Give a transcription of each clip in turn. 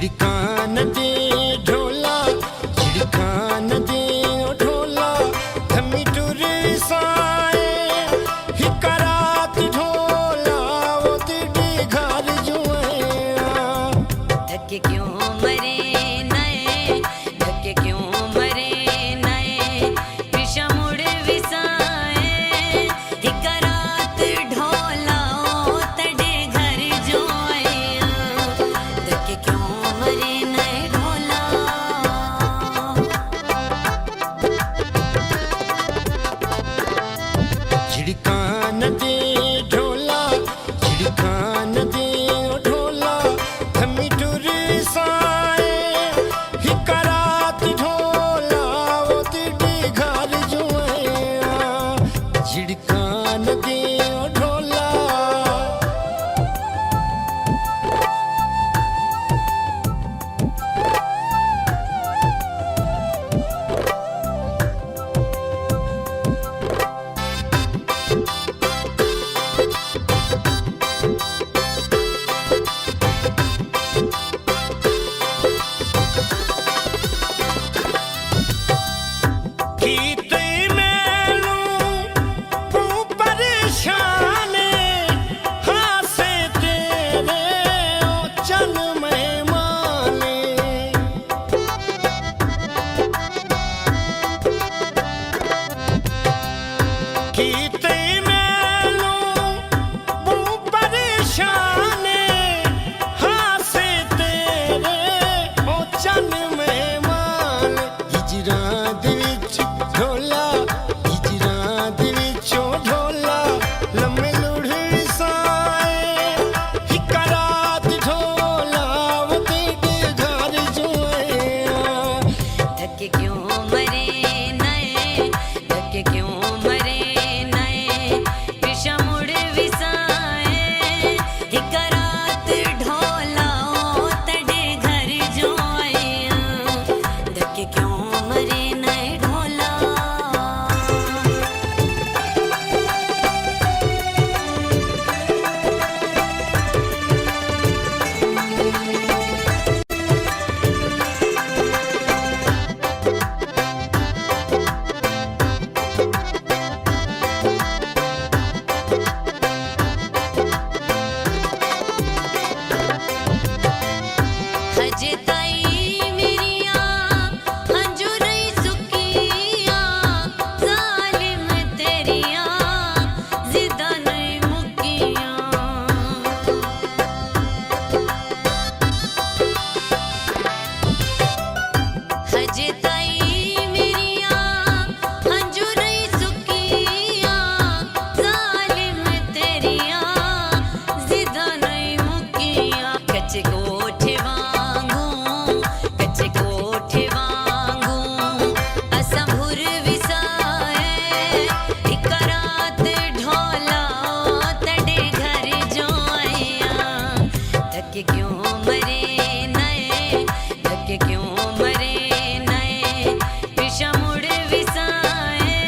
झिड़कान दे ढोला झिड़कान दे ढोला थमी टुर साए हिकरात ढोला वो तिड़ी घर जुआ धक्के क्यों मरे नए धक्के क्यों मरे नए विषा मुड़ विसाए हिकरात ढोला ओ तड़े घर जुआ धक्के क्यों मरे नए ढोला झिड़कान दे ढोला झिड़कान दे ढोला थमी टुर साए हिकरात ढोला वो तिड़ी घर जुआ झिड़कान दे ढोला कीते मैनू तू परेशान हासे तेरे ओ चन मेहमाने कीते मैनू तू परेशान हासे तेरे ओ चन मेहमान हिजरां दे विच ढोला हिजरां दे विचों ढोला लम्मे लुढ़ साए हिकरात ढोला वो तेरे घर जुआ धक्के क्यों मरे नए धक्के क्यों मरे नए विषा मुड़ विसाए हिकरात ढोला ओ तड़े घर जुआ धक्के क्यों मरे नए ढोला हजे ताई मेरिया हंजुरई सुकिया जालिम तेरिया जिदा नहीं मुकिया हजे ताई मेरिया हंजुरई सुकिया जालिम तेरिया जिदा नहीं मुकिया कच्चे कोठे कच्चे कोठे वांगू असां भुर विसाए हिकरात ढोला तड़े घर जुआ धक्के क्यों मरे नए धक्के क्यों मरे नए विषा मुड़ विसाए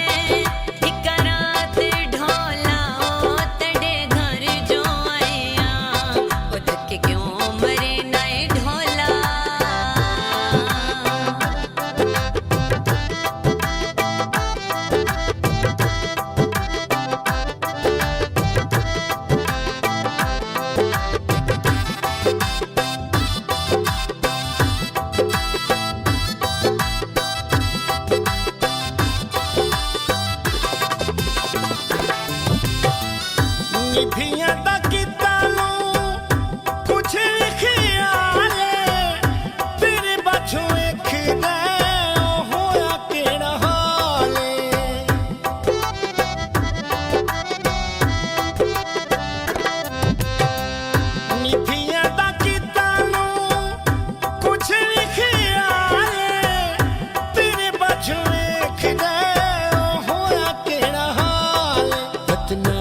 हिकरात ढोला तड़े घर जुआ धक्के क्यों मरे नए ढोला निभियां दा किता लूं कुछ ख्याल तेरे बाझों वेखदा ओ होया केड़ा हाल निभियां दा किता लूं कुछ ख्याल तेरे बाझों वेखदा ओ होया केड़ा हाल बतना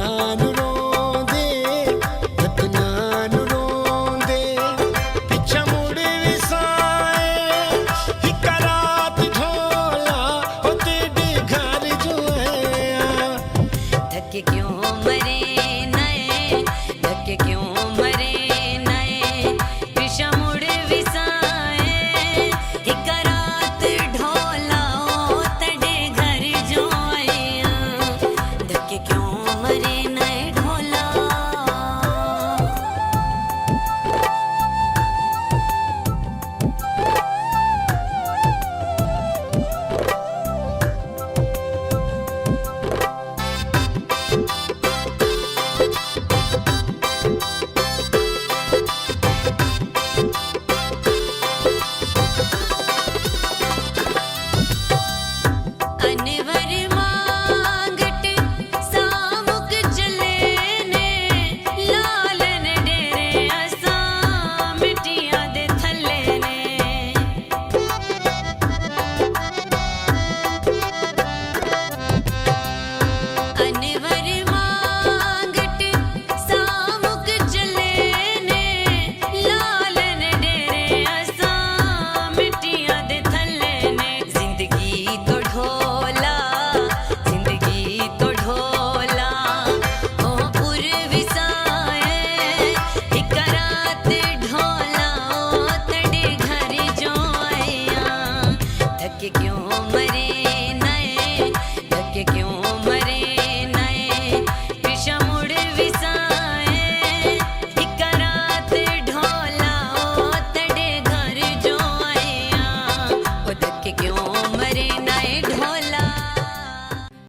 होला